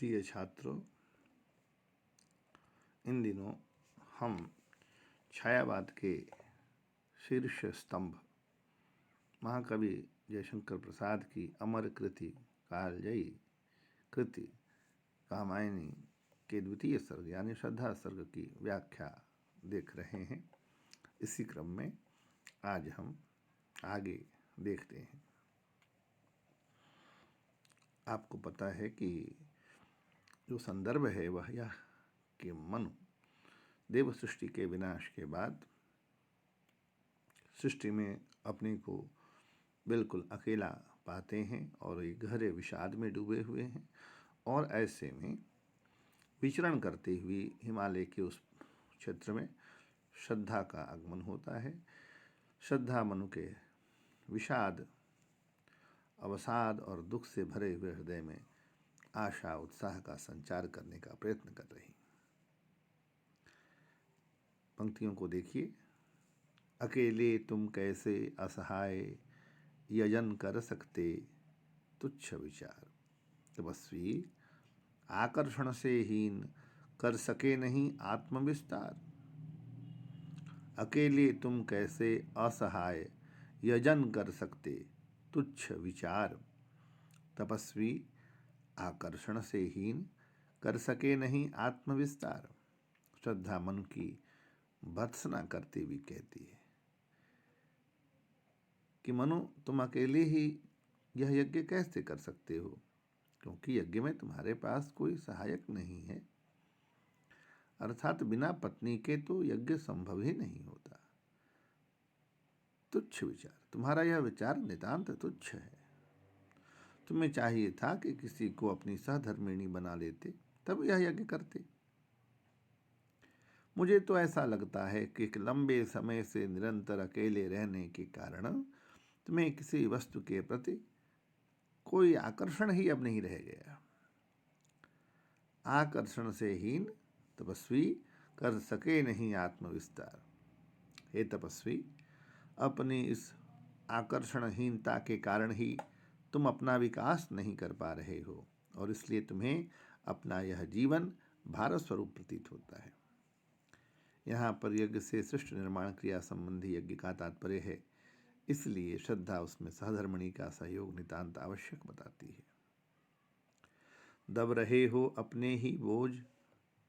प्रिय छात्रों, इन दिनों हम छायावाद के शीर्ष स्तंभ महाकवि जयशंकर प्रसाद की अमर कृति कालजयी कृति कामायनी के द्वितीय सर्ग यानी श्रद्धा सर्ग की व्याख्या देख रहे हैं। इसी क्रम में आज हम आगे देखते हैं। आपको पता है कि जो संदर्भ है वह यह कि मनु देव सृष्टि के विनाश के बाद सृष्टि में अपने को बिल्कुल अकेला पाते हैं और एक गहरे विषाद में डूबे हुए हैं और ऐसे में विचरण करते हुए हिमालय के उस क्षेत्र में श्रद्धा का आगमन होता है। श्रद्धा मनु के विषाद, अवसाद और दुख से भरे हुए हृदय में आशा उत्साह का संचार करने का प्रयत्न कर रही। पंक्तियों को देखिए। अकेले तुम कैसे असहाय यजन कर सकते तुच्छ विचार, तपस्वी आकर्षण से हीन कर सके नहीं आत्मविस्तार। अकेले तुम कैसे असहाय यजन कर सकते तुच्छ विचार, तपस्वी आकर्षण से हीन कर सके नहीं आत्मविस्तार। श्रद्धा मन की भर्त्सना करते हुए कहती है कि मनु, तुम अकेले ही यह यज्ञ कैसे कर सकते हो, क्योंकि यज्ञ में तुम्हारे पास कोई सहायक नहीं है। अर्थात बिना पत्नी के तो यज्ञ संभव ही नहीं होता। तुच्छ विचार, तुम्हारा यह विचार नितांत तुच्छ है। तुम्हें चाहिए था कि किसी को अपनी सहधर्मिणी बना लेते, तब यह यज्ञ करते। मुझे तो ऐसा लगता है कि एक लंबे समय से निरंतर अकेले रहने के कारण तुम्हें किसी वस्तु के प्रति कोई आकर्षण ही अब नहीं रह गया। आकर्षण से हीन तपस्वी कर सके नहीं आत्मविस्तार। हे तपस्वी, अपनी इस आकर्षणहीनता के कारण ही तुम अपना विकास नहीं कर पा रहे हो और इसलिए तुम्हें अपना यह जीवन भारत स्वरूप प्रतीत होता है। यहाँ पर यज्ञ से सृष्टि निर्माण क्रिया संबंधी यज्ञ का तात्पर्य है, इसलिए श्रद्धा उसमें सहधर्मिणी का सहयोग नितांत आवश्यक बताती है। दब रहे हो अपने ही बोझ,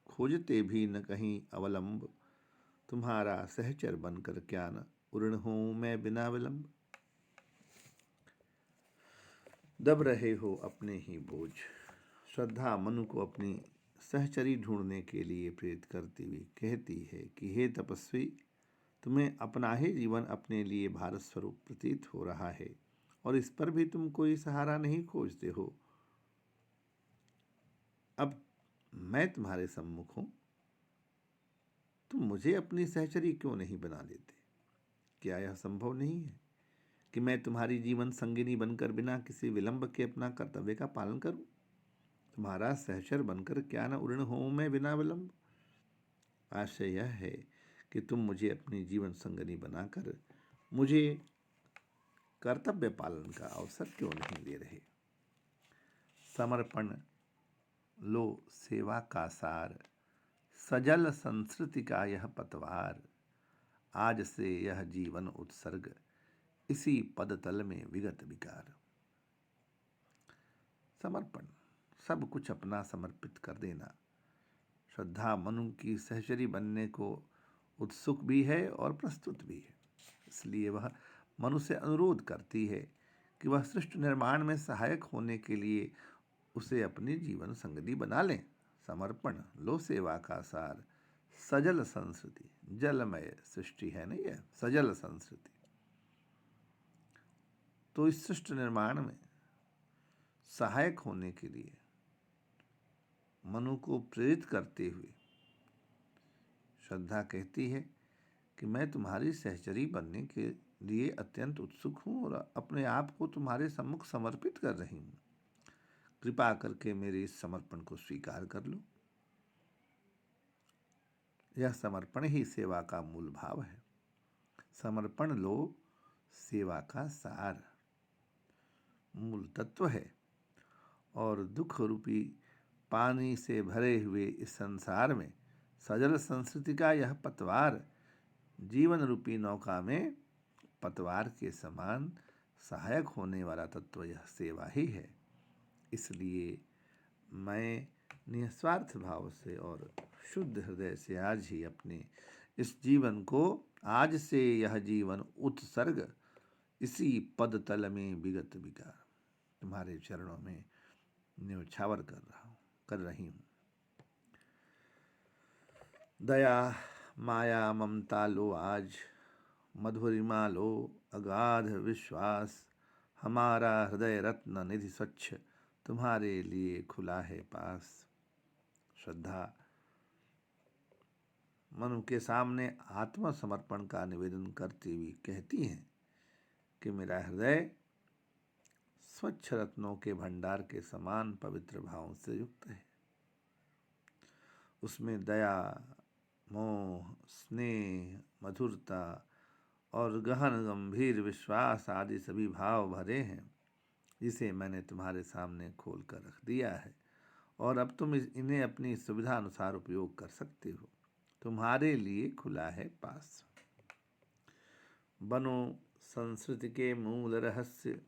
खोजते भी न कहीं अवलंब। तुम्हारा सहचर बनकर क्या न उऋण हूं मैं बिना विलंब। दब रहे हो अपने ही बोझ। श्रद्धा मनु को अपनी सहचरी ढूंढने के लिए प्रेरित करती हुई कहती है कि हे तपस्वी, तुम्हें अपना ही जीवन अपने लिए भारत स्वरूप प्रतीत हो रहा है और इस पर भी तुम कोई सहारा नहीं खोजते हो। अब मैं तुम्हारे सम्मुख हूं, तुम मुझे अपनी सहचरी क्यों नहीं बना लेते? क्या यह संभव नहीं है कि मैं तुम्हारी जीवन संगिनी बनकर बिना किसी विलंब के अपना कर्तव्य का पालन करूं? तुम्हारा सहचर बनकर क्या न उऋण होऊं मैं बिना विलंब। आशय यह है कि तुम मुझे अपनी जीवन संगनी बनाकर मुझे कर्तव्य पालन का अवसर क्यों नहीं दे रहे? समर्पण लो सेवा का सार, सजल संस्कृति का यह पतवार। आज से यह जीवन उत्सर्ग, इसी पदतल में विगत विकार। समर्पण, सब कुछ अपना समर्पित कर देना। श्रद्धा मनु की सहचरी बनने को उत्सुक भी है और प्रस्तुत भी है। इसलिए वह मनु से अनुरोध करती है कि वह सृष्टि निर्माण में सहायक होने के लिए उसे अपनी जीवन संगनी बना लें। समर्पण लो सेवा का सार, सजल संस्कृति, जलमय सृष्टि है ना यह, सजल संस्कृति। तो इस सृष्टि निर्माण में सहायक होने के लिए मनु को प्रेरित करते हुए श्रद्धा कहती है कि मैं तुम्हारी सहचरी बनने के लिए अत्यंत उत्सुक हूं और अपने आप को तुम्हारे सम्मुख समर्पित कर रही हूं। कृपा करके मेरे इस समर्पण को स्वीकार कर लो। यह समर्पण ही सेवा का मूल भाव है। समर्पण लो सेवा का सार, मूल तत्व है और दुख रूपी पानी से भरे हुए इस संसार में सजल संस्कृति का यह पतवार जीवन रूपी नौका में पतवार के समान सहायक होने वाला तत्व यह सेवा ही है। इसलिए मैं निस्वार्थ भाव से और शुद्ध हृदय से आज ही अपने इस जीवन को, आज से यह जीवन उत्सर्ग इसी पद तल में विगत विकार तुम्हारे चरणों में न्योछावर कर रही हूँ। दया माया ममता लो आज, मधुरिमा लो अगाध विश्वास, हमारा हृदय रत्न निधि स्वच्छ तुम्हारे लिए खुला है पास। श्रद्धा मनु के सामने आत्मसमर्पण का निवेदन करती हुई कहती हैं कि मेरा हृदय स्वच्छ रत्नों के भंडार के समान पवित्र भावों से युक्त है। उसमें दया, मोह, स्नेह, मधुरता और गहन गंभीर विश्वास आदि सभी भाव भरे हैं, जिसे मैंने तुम्हारे सामने खोल कर रख दिया है और अब तुम इन्हें अपनी सुविधा अनुसार उपयोग कर सकते हो। तुम्हारे लिए खुला है पास। बनो संस्कृति के मूल रहस्य,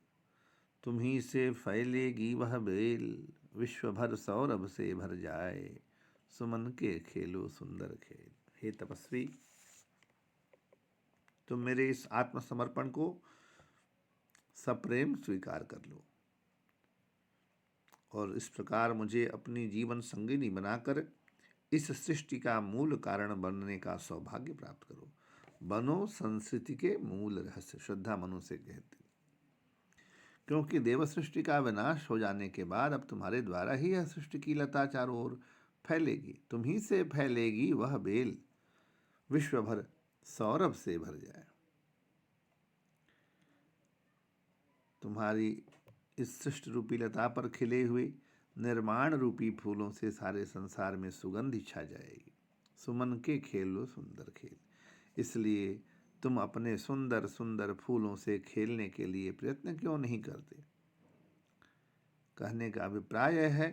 तुम्ही से फैलेगी वह बेल, विश्व भर सौरभ से भर जाए, सुमन के खेलो सुंदर खेल। हे तपस्वी, तुम मेरे इस आत्मसमर्पण को सप्रेम स्वीकार कर लो और इस प्रकार मुझे अपनी जीवन संगिनी बनाकर इस सृष्टि का मूल कारण बनने का सौभाग्य प्राप्त करो। बनो संस्कृति के मूल रहस्य, श्रद्धा मनु से कहती, क्योंकि देव सृष्टि का विनाश हो जाने के बाद अब तुम्हारे द्वारा ही यह सृष्टि की लता चारों ओर फैलेगी। तुम ही से फैलेगी वह बेल, विश्व भर सौरभ से भर जाए। तुम्हारी इस सृष्टि रूपी लता पर खिले हुए निर्माण रूपी फूलों से सारे संसार में सुगंध छा जाएगी। सुमन के खेलो सुंदर खेल। इसलिए तुम अपने सुंदर सुंदर फूलों से खेलने के लिए प्रयत्न क्यों नहीं करते? कहने का अभिप्राय है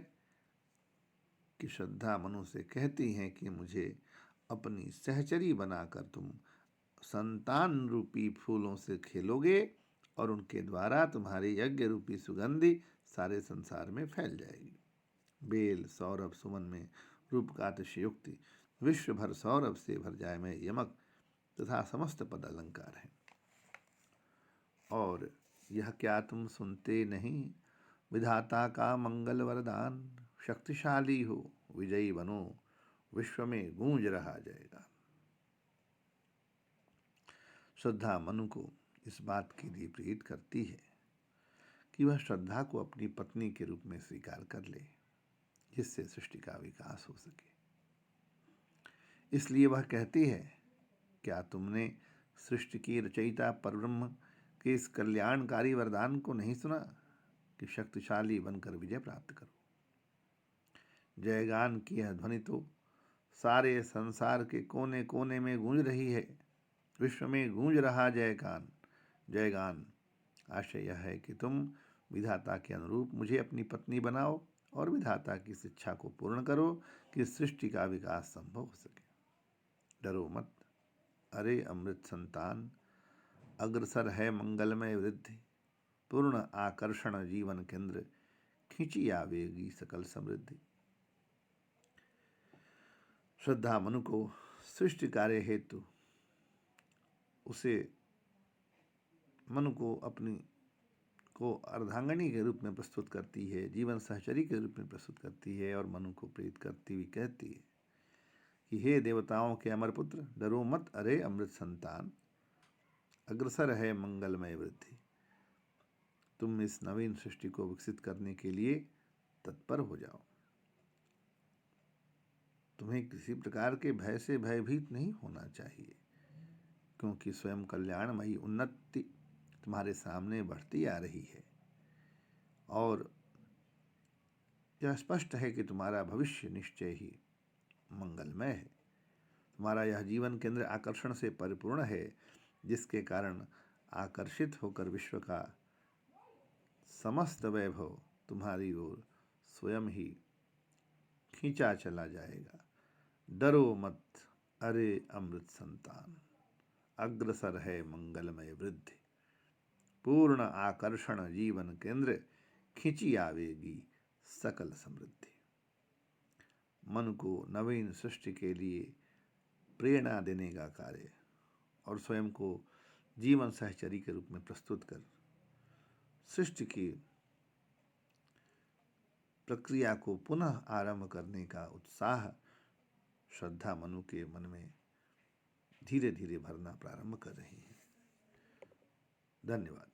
कि श्रद्धा मनु से कहती हैं कि मुझे अपनी सहचरी बनाकर तुम संतान रूपी फूलों से खेलोगे और उनके द्वारा तुम्हारी यज्ञ रूपी सुगंधि सारे संसार में फैल जाएगी। बेल, सौरभ, सुमन में रूप का अतिशयोक्ति, विश्व भर सौरभ से भर जाए में यमक तथा समस्त पद अलंकार हैं। और यह क्या तुम सुनते नहीं, विधाता का मंगल वरदान, शक्तिशाली हो विजयी बनो, विश्व में गूंज रहा जाएगा। श्रद्धा मनु को इस बात के लिए प्रेरित करती है कि वह श्रद्धा को अपनी पत्नी के रूप में स्वीकार कर ले, जिससे सृष्टि का विकास हो सके। इसलिए वह कहती है, क्या तुमने सृष्टि की रचयिता परब्रह्म के इस कल्याणकारी वरदान को नहीं सुना कि शक्तिशाली बनकर विजय प्राप्त करो? जयगान की यह ध्वनि तो सारे संसार के कोने कोने में गूंज रही है। विश्व में गूंज रहा जयगान। जयगान आशय यह है कि तुम विधाता के अनुरूप मुझे अपनी पत्नी बनाओ और विधाता की इस इच्छा को पूर्ण करो कि सृष्टि का विकास संभव हो सके। डरो मत, अरे अमृत संतान, अग्रसर है मंगलमय वृद्धि, पूर्ण आकर्षण जीवन केंद्र, खींची आवेगी सकल समृद्धि। श्रद्धा मनु को सृष्टि कार्य हेतु मनु को अपनी को अर्धांगिनी के रूप में प्रस्तुत करती है, जीवन सहचरी के रूप में प्रस्तुत करती है और मनु को प्रेरित करती हुई कहती है कि हे देवताओं के अमर पुत्र, डरो मत, अरे अमृत संतान, अग्रसर है मंगलमय वृद्धि। तुम इस नवीन सृष्टि को विकसित करने के लिए तत्पर हो जाओ। तुम्हें किसी प्रकार के भय से भयभीत नहीं होना चाहिए, क्योंकि स्वयं कल्याणमयी उन्नति तुम्हारे सामने बढ़ती आ रही है और यह स्पष्ट है कि तुम्हारा भविष्य निश्चय ही मंगलमय है। तुम्हारा यह जीवन केंद्र आकर्षण से परिपूर्ण है, जिसके कारण आकर्षित होकर विश्व का समस्त वैभव तुम्हारी ओर स्वयं ही खींचा चला जाएगा। डरो मत अरे अमृत संतान, अग्रसर है मंगलमय वृद्धि। पूर्ण आकर्षण जीवन केंद्र, खिंची आवेगी सकल समृद्धि। मन को नवीन सृष्टि के लिए प्रेरणा देने का कार्य और स्वयं को जीवन सहचरी के रूप में प्रस्तुत कर सृष्टि की प्रक्रिया को पुनः आरंभ करने का उत्साह, श्रद्धा मनु के मन में धीरे धीरे भरना प्रारंभ कर रही है। धन्यवाद।